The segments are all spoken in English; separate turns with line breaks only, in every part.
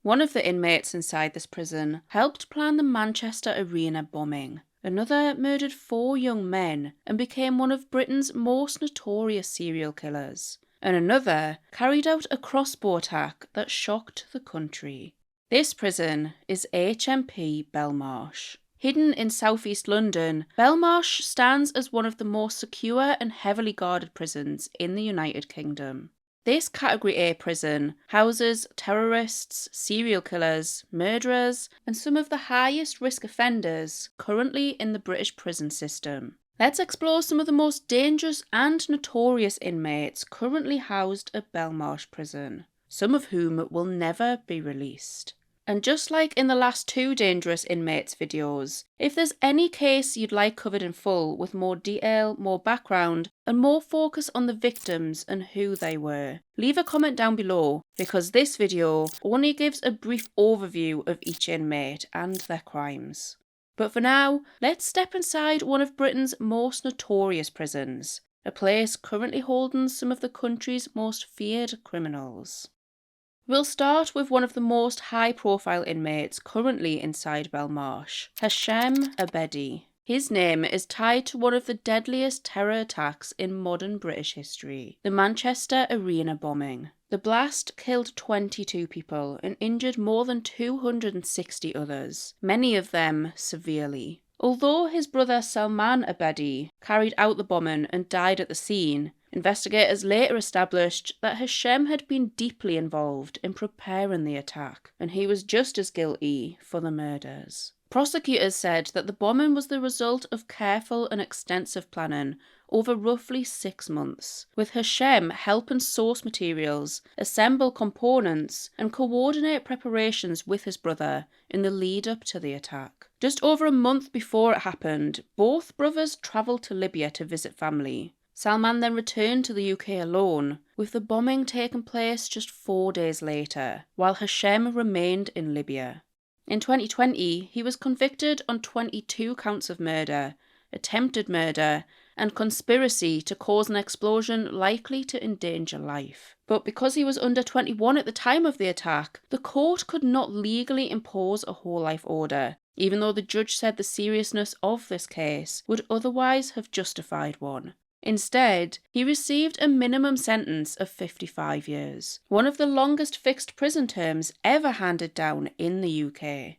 One of the inmates inside this prison helped plan the Manchester Arena bombing. Another murdered 4 young men and became one of Britain's most notorious serial killers. And another carried out a crossbow attack that shocked the country. This prison is HMP Belmarsh. Hidden in southeast London, Belmarsh stands as one of the most secure and heavily guarded prisons in the United Kingdom. This Category A prison houses terrorists, serial killers, murderers, and some of the highest risk offenders currently in the British prison system. Let's explore some of the most dangerous and notorious inmates currently housed at Belmarsh Prison, some of whom will never be released. And just like in the last 2 dangerous inmates videos, if there's any case you'd like covered in full with more detail, more background, and more focus on the victims and who they were, leave a comment down below, because this video only gives a brief overview of each inmate and their crimes. But for now, let's step inside one of Britain's most notorious prisons, a place currently holding some of the country's most feared criminals. We'll start with one of the most high-profile inmates currently inside Belmarsh, Hashem Abedi. His name is tied to one of the deadliest terror attacks in modern British history, the Manchester Arena bombing. The blast killed 22 people and injured more than 260 others, many of them severely. Although his brother Salman Abedi carried out the bombing and died at the scene, investigators later established that Hashem had been deeply involved in preparing the attack, and he was just as guilty for the murders. Prosecutors said that the bombing was the result of careful and extensive planning over roughly 6 months, with Hashem helping source materials, assemble components, and coordinate preparations with his brother in the lead up to the attack. Just over a month before it happened, both brothers travelled to Libya to visit family. Salman then returned to the UK alone, with the bombing taking place just 4 days later, while Hashem remained in Libya. In 2020, he was convicted on 22 counts of murder, attempted murder, and conspiracy to cause an explosion likely to endanger life. But because he was under 21 at the time of the attack, the court could not legally impose a whole life order, even though the judge said the seriousness of this case would otherwise have justified one. Instead, he received a minimum sentence of 55 years, one of the longest fixed prison terms ever handed down in the UK.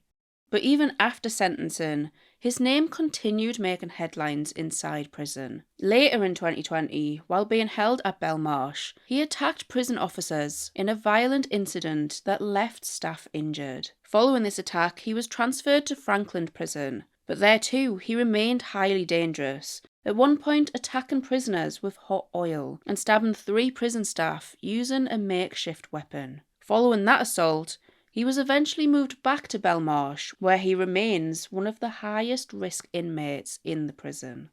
But even after sentencing, his name continued making headlines inside prison. Later in 2020, while being held at Belmarsh, he attacked prison officers in a violent incident that left staff injured. Following this attack, he was transferred to Frankland Prison, but there too he remained highly dangerous, at one point attacking prisoners with hot oil and stabbing 3 prison staff using a makeshift weapon. Following that assault, he was eventually moved back to Belmarsh, where he remains one of the highest risk inmates in the prison.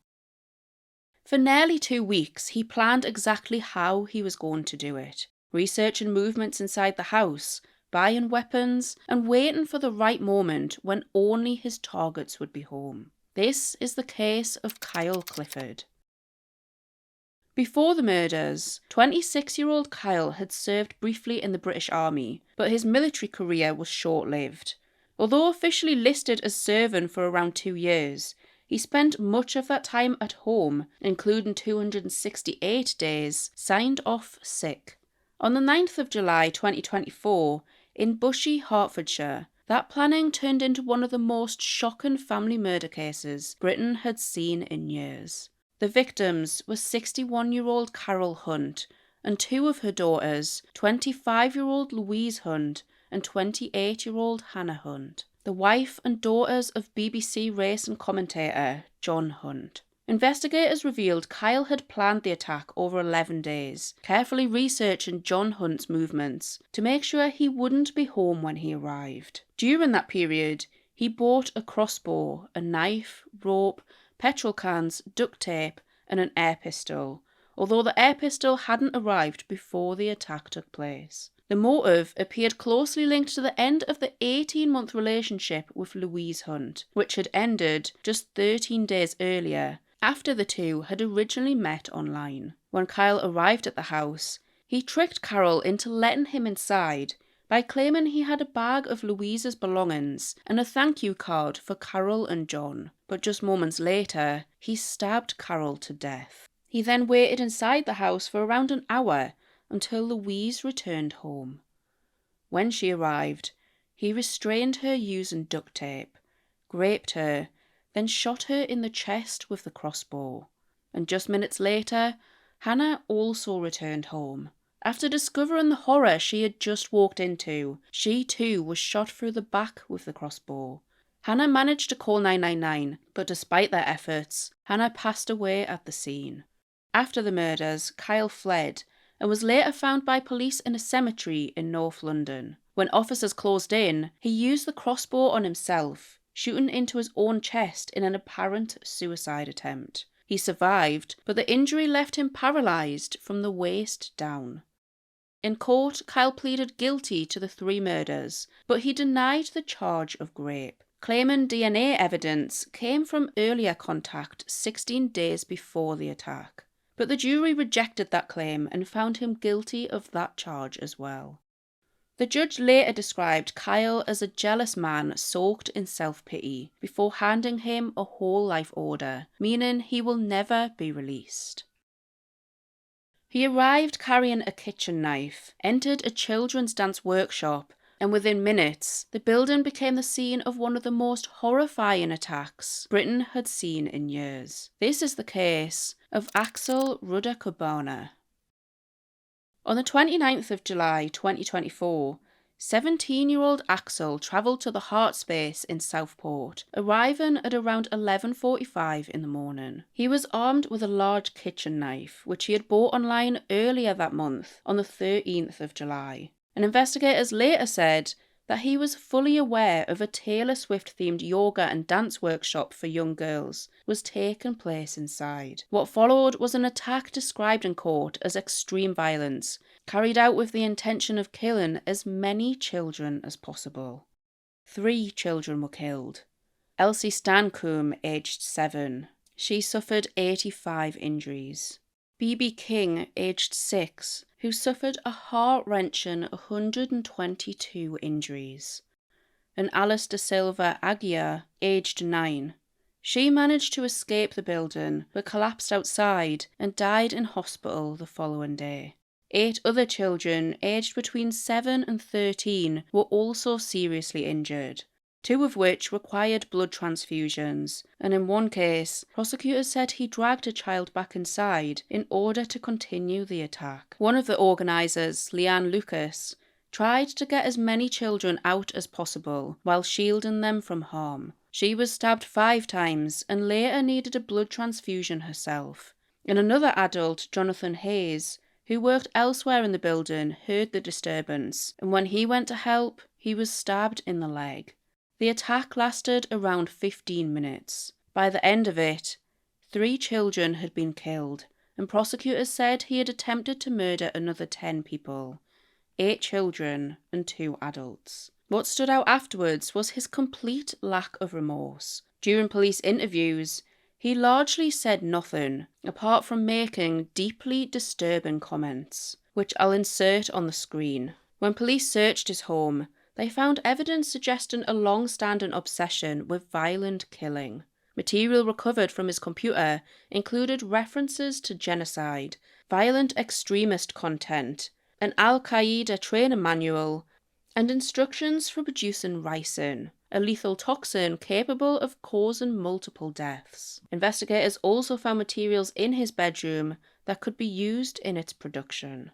For nearly 2 weeks, he planned exactly how he was going to do it, researching movements inside the house, buying weapons, and waiting for the right moment when only his targets would be home. This is the case of Kyle Clifford. Before the murders, 26-year-old Kyle had served briefly in the British Army, but his military career was short-lived. Although officially listed as serving for around 2 years, he spent much of that time at home, including 268 days signed off sick. On the 9th of July 2024, in Bushey, Hertfordshire, that planning turned into one of the most shocking family murder cases Britain had seen in years. The victims were 61-year-old Carol Hunt and 2 of her daughters, 25-year-old Louise Hunt and 28-year-old Hannah Hunt, the wife and daughters of BBC race and commentator John Hunt. Investigators revealed Kyle had planned the attack over 11 days, carefully researching John Hunt's movements to make sure he wouldn't be home when he arrived. During that period, he bought a crossbow, a knife, rope, petrol cans, duct tape, and an air pistol, although the air pistol hadn't arrived before the attack took place. The motive appeared closely linked to the end of the 18-month relationship with Louise Hunt, which had ended just 13 days earlier, after the two had originally met online. When Kyle arrived at the house, he tricked Carol into letting him inside by claiming he had a bag of Louise's belongings and a thank you card for Carol and John. But just moments later, he stabbed Carol to death. He then waited inside the house for around an hour until Louise returned home. When she arrived, he restrained her using duct tape, raped her, then shot her in the chest with the crossbow. And just minutes later, Hannah also returned home. After discovering the horror she had just walked into, she too was shot through the back with the crossbow. Hannah managed to call 999, but despite their efforts, Hannah passed away at the scene. After the murders, Kyle fled and was later found by police in a cemetery in North London. When officers closed in, he used the crossbow on himself, shooting into his own chest in an apparent suicide attempt. He survived, but the injury left him paralysed from the waist down. In court, Kyle pleaded guilty to the 3 murders, but he denied the charge of rape, claiming DNA evidence came from earlier contact 16 days before the attack. But the jury rejected that claim and found him guilty of that charge as well. The judge later described Kyle as a jealous man soaked in self-pity before handing him a whole life order, meaning he will never be released. He arrived carrying a kitchen knife, entered a children's dance workshop, and within minutes, the building became the scene of one of the most horrifying attacks Britain had seen in years. This is the case of Axel Rudakubana. On the 29th of July 2024, 17-year-old Axel travelled to the Heart Space in Southport, arriving at around 11:45 in the morning. He was armed with a large kitchen knife, which he had bought online earlier that month on the 13th of July. And investigators later said that he was fully aware of a Taylor Swift-themed yoga and dance workshop for young girls was taking place inside. What followed was an attack described in court as extreme violence, carried out with the intention of killing as many children as possible. 3 children were killed. Elsie Stancombe, aged 7. She suffered 85 injuries. BB King, aged 6, who suffered a heart-wrenching 122 injuries. And Alice de Silva Aguiar, aged 9. She managed to escape the building, but collapsed outside and died in hospital the following day. 8 other children, aged between 7 and 13, were also seriously injured, 2 of which required blood transfusions, and in one case, prosecutors said he dragged a child back inside in order to continue the attack. One of the organisers, Leanne Lucas, tried to get as many children out as possible while shielding them from harm. She was stabbed 5 times and later needed a blood transfusion herself. And another adult, Jonathan Hayes, who worked elsewhere in the building, heard the disturbance, and when he went to help, he was stabbed in the leg. The attack lasted around 15 minutes. By the end of it, 3 children had been killed, and prosecutors said he had attempted to murder another 10 people, 8 children and 2 adults. What stood out afterwards was his complete lack of remorse. During police interviews, he largely said nothing, apart from making deeply disturbing comments, which I'll insert on the screen. When police searched his home, they found evidence suggesting a long-standing obsession with violent killing. Material recovered from his computer included references to genocide, violent extremist content, an Al-Qaeda training manual, and instructions for producing ricin, a lethal toxin capable of causing multiple deaths. Investigators also found materials in his bedroom that could be used in its production.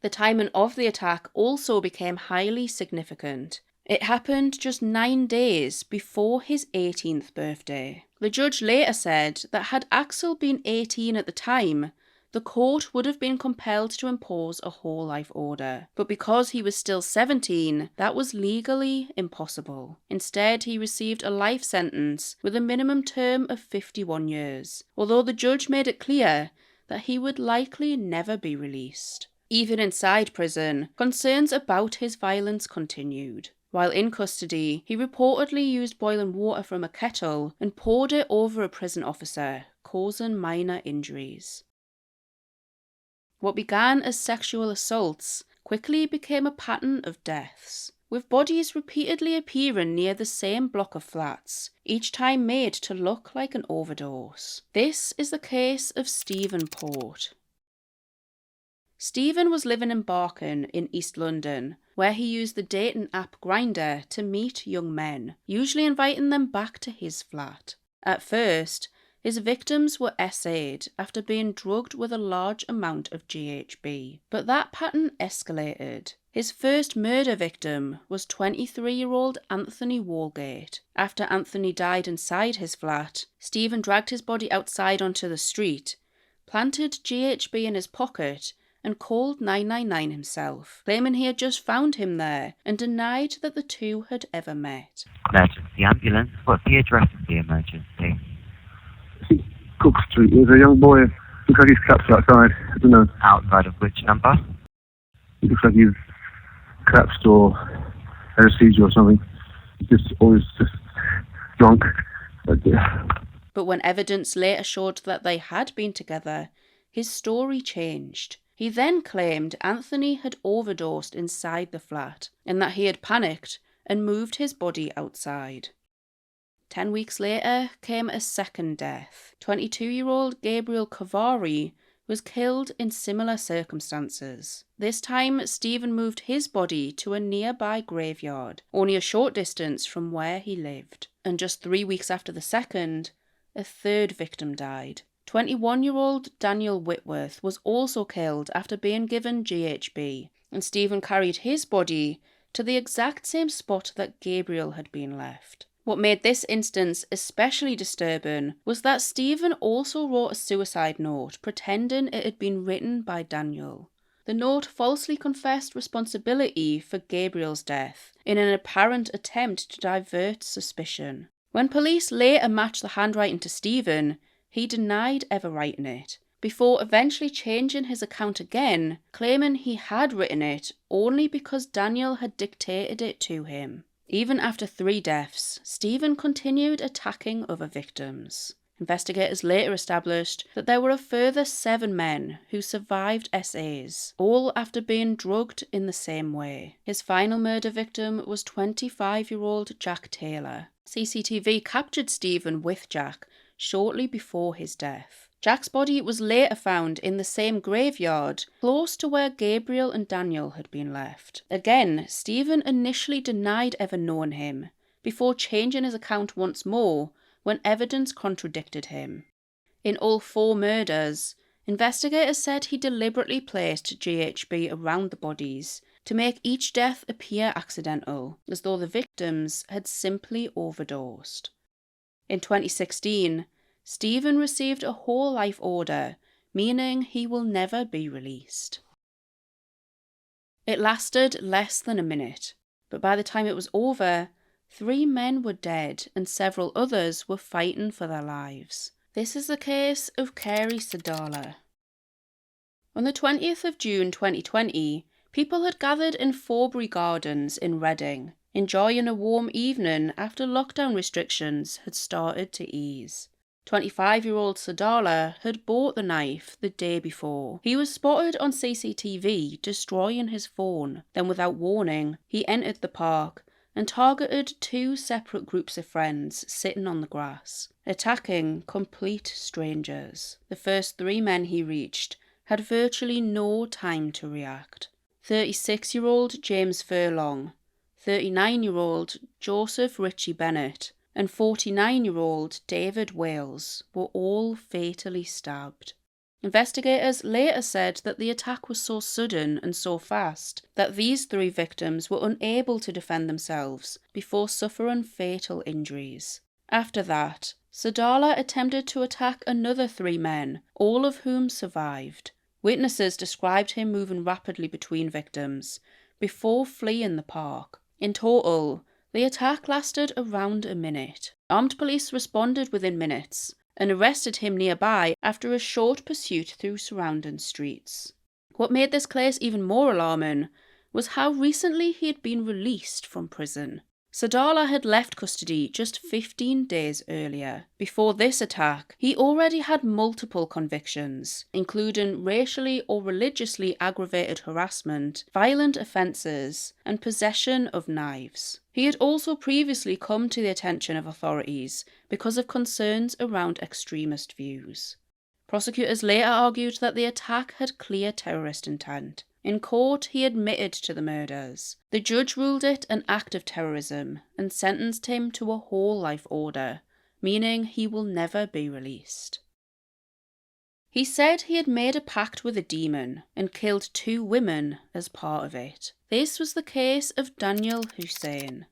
The timing of the attack also became highly significant. It happened just 9 days before his 18th birthday. The judge later said that had Axel been 18 at the time, the court would have been compelled to impose a whole life order. But because he was still 17, that was legally impossible. Instead, he received a life sentence with a minimum term of 51 years, although the judge made it clear that he would likely never be released. Even inside prison, concerns about his violence continued. While in custody, he reportedly used boiling water from a kettle and poured it over a prison officer, causing minor injuries. What began as sexual assaults quickly became a pattern of deaths, with bodies repeatedly appearing near the same block of flats, each time made to look like an overdose. This is the case of Stephen Port. Stephen was living in Barking in East London, where he used the dating app Grindr to meet young men, usually inviting them back to his flat. At first, his victims were SA'd after being drugged with a large amount of GHB, but that pattern escalated. His first murder victim was 23-year-old Anthony Walgate. After Anthony died inside his flat, Stephen dragged his body outside onto the street, planted GHB in his pocket, and called 999 himself, claiming he had just found him there and denied that the two had ever met.
Emergency ambulance, what's the address of the emergency?
Cook Street. There's a young boy, looks like he's collapsed outside. I don't know.
Outside of which number?
It looks like he's collapsed or had a seizure or something. Always just drunk.
But when evidence later showed that they had been together, his story changed. He then claimed Anthony had overdosed inside the flat and that he had panicked and moved his body outside. 10 weeks later came a second death. 22-year-old Gabriel Kavari was killed in similar circumstances. This time, Stephen moved his body to a nearby graveyard, only a short distance from where he lived. And just 3 weeks after the second, a third victim died. 21-year-old Daniel Whitworth was also killed after being given GHB, and Stephen carried his body to the exact same spot that Gabriel had been left. What made this instance especially disturbing was that Stephen also wrote a suicide note pretending it had been written by Daniel. The note falsely confessed responsibility for Gabriel's death in an apparent attempt to divert suspicion. When police later matched the handwriting to Stephen, he denied ever writing it, before eventually changing his account again, claiming he had written it only because Daniel had dictated it to him. Even after 3 deaths, Stephen continued attacking other victims. Investigators later established that there were a further 7 men who survived SAs, all after being drugged in the same way. His final murder victim was 25-year-old Jack Taylor. CCTV captured Stephen with Jack shortly before his death. Jack's body was later found in the same graveyard, close to where Gabriel and Daniel had been left. Again, Stephen initially denied ever knowing him, before changing his account once more when evidence contradicted him. In all 4 murders, investigators said he deliberately placed GHB around the bodies to make each death appear accidental, as though the victims had simply overdosed. In 2016, Stephen received a whole life order, meaning he will never be released. It lasted less than a minute, but by the time it was over, 3 men were dead and several others were fighting for their lives. This is the case of Khairi Saadallah. On the 20th of June 2020, people had gathered in Forbury Gardens in Reading, enjoying a warm evening after lockdown restrictions had started to ease. 25-year-old Saadallah had bought the knife the day before. He was spotted on CCTV destroying his phone. Then, without warning, he entered the park and targeted 2 separate groups of friends sitting on the grass, attacking complete strangers. The first 3 men he reached had virtually no time to react. 36-year-old James Furlong, 39-year-old Joseph Ritchie Bennett, and 49-year-old David Wales were all fatally stabbed. Investigators later said that the attack was so sudden and so fast that these 3 victims were unable to defend themselves before suffering fatal injuries. After that, Saadallah attempted to attack another 3 men, all of whom survived. Witnesses described him moving rapidly between victims before fleeing the park. In total, the attack lasted around a minute. Armed police responded within minutes and arrested him nearby after a short pursuit through surrounding streets. What made this case even more alarming was how recently he had been released from prison. Saadallah had left custody just 15 days earlier. Before this attack, he already had multiple convictions, including racially or religiously aggravated harassment, violent offences, and possession of knives. He had also previously come to the attention of authorities because of concerns around extremist views. Prosecutors later argued that the attack had clear terrorist intent. In court, he admitted to the murders. The judge ruled it an act of terrorism and sentenced him to a whole life order, meaning he will never be released. He said he had made a pact with a demon and killed 2 women as part of it. This was the case of Danyal Hussein.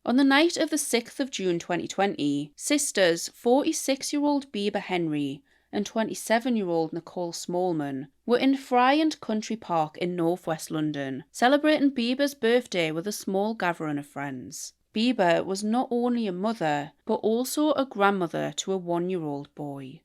On the night of the 6th of June 2020, sisters 46-year-old Bieber Henry and 27-year-old Nicole Smallman were in Friant Country Park in northwest London, celebrating Bieber's birthday with a small gathering of friends. Bieber was not only a mother, but also a grandmother to a 1-year-old boy.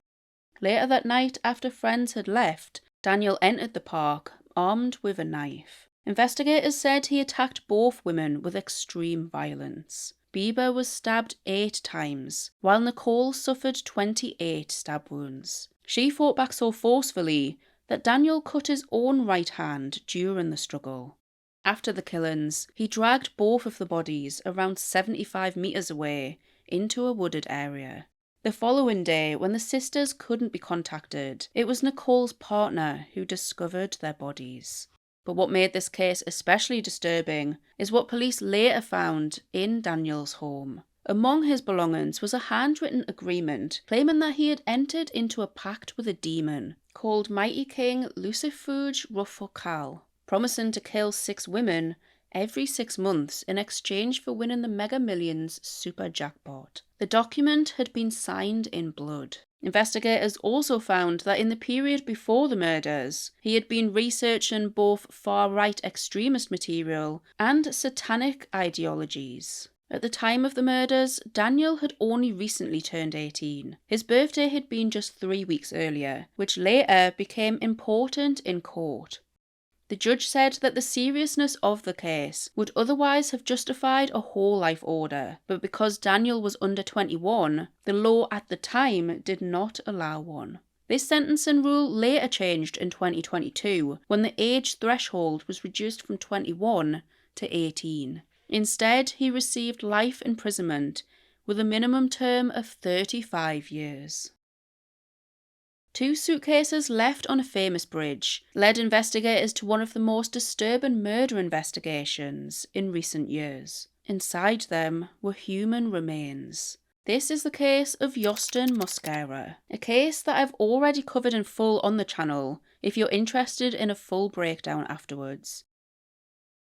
Later that night, after friends had left, Danyal entered the park, armed with a knife. Investigators said he attacked both women with extreme violence. Bieber was stabbed 8 times, while Nicole suffered 28 stab wounds. She fought back so forcefully that Danyal cut his own right hand during the struggle. After the killings, he dragged both of the bodies around 75 metres away into a wooded area. The following day, when the sisters couldn't be contacted, it was Nicole's partner who discovered their bodies. But what made this case especially disturbing is what police later found in Danyal's home. Among his belongings was a handwritten agreement claiming that he had entered into a pact with a demon called Mighty King Lucifuge Rufokal, promising to kill 6 women every 6 months in exchange for winning the Mega Millions super jackpot. The document had been signed in blood. Investigators also found that in the period before the murders, he had been researching both far-right extremist material and satanic ideologies. At the time of the murders, Danyal had only recently turned 18. His birthday had been just 3 weeks earlier, which later became important in court. The judge said that the seriousness of the case would otherwise have justified a whole life order, but because Danyal was under 21, the law at the time did not allow one. This sentencing rule later changed in 2022, when the age threshold was reduced from 21 to 18. Instead, he received life imprisonment with a minimum term of 35 years. 2 suitcases left on a famous bridge led investigators to one of the most disturbing murder investigations in recent years. Inside them were human remains. This is the case of Yostin Mosquera, a case that I've already covered in full on the channel if you're interested in a full breakdown afterwards.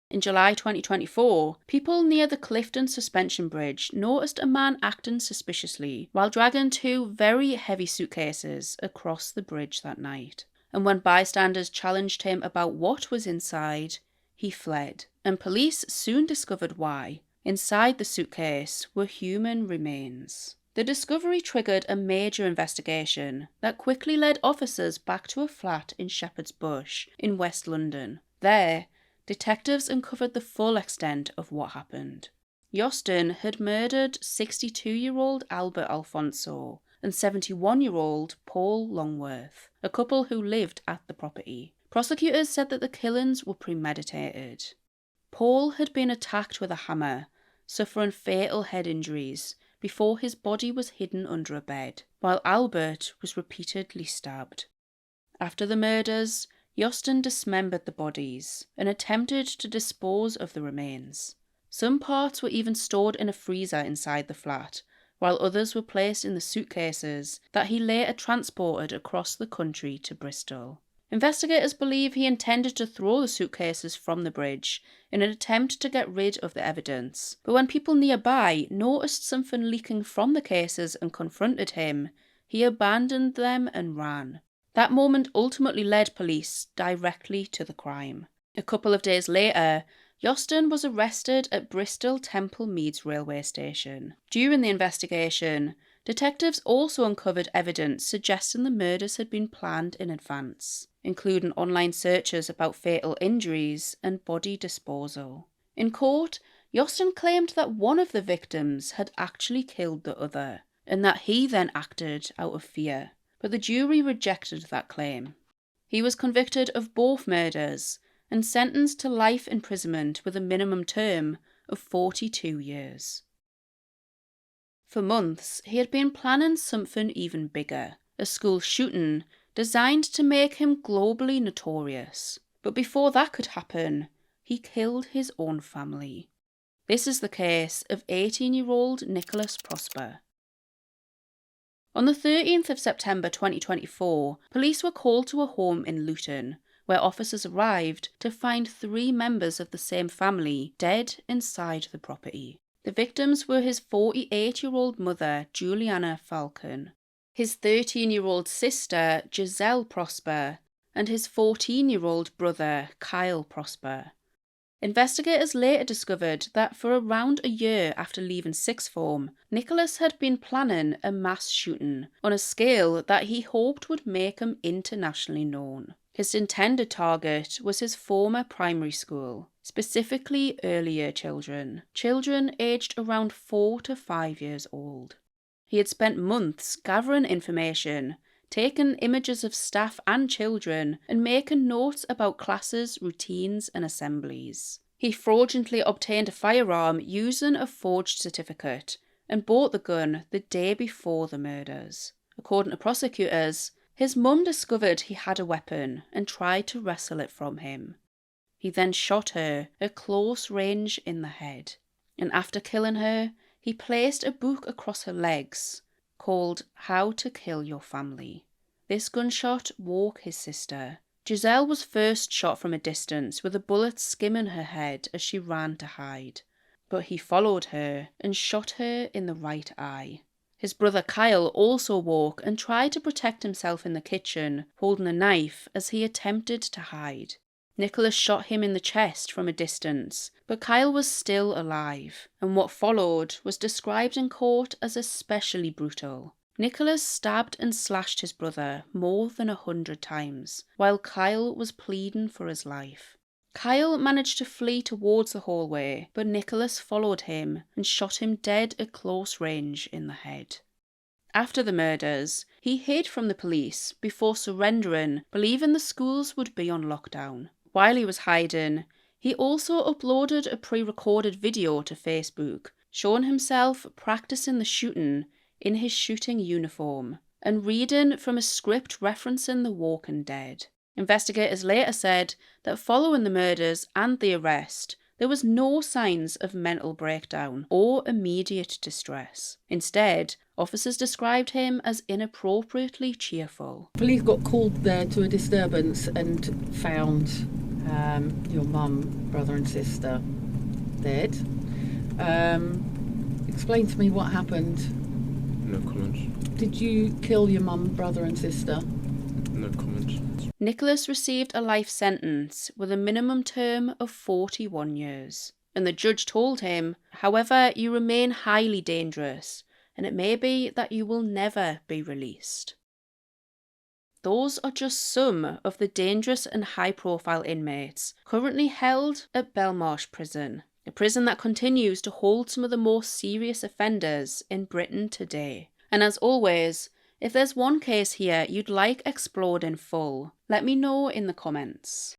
In July 2024, people near the Clifford suspension bridge noticed a man acting suspiciously while dragging 2 very heavy suitcases across the bridge that night. And when bystanders challenged him about what was inside, he fled, and police soon discovered why. Inside the suitcase were human remains. The discovery triggered a major investigation that quickly led officers back to a flat in Shepherd's Bush in West London. There, detectives uncovered the full extent of what happened. Yostin had murdered 62-year-old Albert Alfonso and 71-year-old Paul Longworth, a couple who lived at the property. Prosecutors said that the killings were premeditated. Paul had been attacked with a hammer, suffering fatal head injuries, before his body was hidden under a bed, while Albert was repeatedly stabbed. After the murders, Yostin dismembered the bodies and attempted to dispose of the remains. Some parts were even stored in a freezer inside the flat, while others were placed in the suitcases that he later transported across the country to Bristol. Investigators believe he intended to throw the suitcases from the bridge in an attempt to get rid of the evidence, but when people nearby noticed something leaking from the cases and confronted him, he abandoned them and ran. That moment ultimately led police directly to the crime. A couple of days later, Yostin was arrested at Bristol Temple Meads railway station. During the investigation, detectives also uncovered evidence suggesting the murders had been planned in advance, including online searches about fatal injuries and body disposal. In court, Yostin claimed that one of the victims had actually killed the other, and that he then acted out of fear, but the jury rejected that claim. He was convicted of both murders and sentenced to life imprisonment with a minimum term of 42 years. For months, he had been planning something even bigger, a school shooting designed to make him globally notorious. But before that could happen, he killed his own family. This is the case of 18-year-old Nicholas Prosper. On the 13th of September 2024, police were called to a home in Luton, where officers arrived to find 3 members of the same family dead inside the property. The victims were his 48-year-old mother, Juliana Falcon, his 13-year-old sister, Giselle Prosper, and his 14-year-old brother, Kyle Prosper. Investigators later discovered that for around a year after leaving sixth form, Nicholas had been planning a mass shooting on a scale that he hoped would make him internationally known. His intended target was his former primary school, specifically early year children aged around 4 to 5 years old. He had spent months gathering information, taking images of staff and children, and making notes about classes, routines, and assemblies. He fraudulently obtained a firearm using a forged certificate and bought the gun the day before the murders. According to prosecutors, his mum discovered he had a weapon and tried to wrestle it from him. He then shot her at close range in the head, and after killing her, he placed a book across her legs called How to Kill Your Family. This gunshot woke his sister. Giselle was first shot from a distance with a bullet skimming her head as she ran to hide, but he followed her and shot her in the right eye. His brother Kyle also woke and tried to protect himself in the kitchen, holding a knife as he attempted to hide. Nicholas shot him in the chest from a distance, but Kyle was still alive, and what followed was described in court as especially brutal. Nicholas stabbed and slashed his brother more than 100 times, while Kyle was pleading for his life. Kyle managed to flee towards the hallway, but Nicholas followed him and shot him dead at close range in the head. After the murders, he hid from the police before surrendering, believing the schools would be on lockdown. While he was hiding, he also uploaded a pre-recorded video to Facebook, showing himself practicing the shooting in his shooting uniform and reading from a script referencing The Walking Dead. Investigators later said that following the murders and the arrest, there was no signs of mental breakdown or immediate distress. Instead, officers described him as inappropriately cheerful.
Police got called there to a disturbance and found your mum, brother and sister dead. Explain to me what happened.
No comment.
Did you kill your mum, brother and sister?
No comment.
Nicholas received a life sentence with a minimum term of 41 years. And the judge told him, however, you remain highly dangerous, and it may be that you will never be released. Those are just some of the dangerous and high-profile inmates currently held at Belmarsh Prison, a prison that continues to hold some of the most serious offenders in Britain today. And as always, if there's one case here you'd like explored in full, let me know in the comments.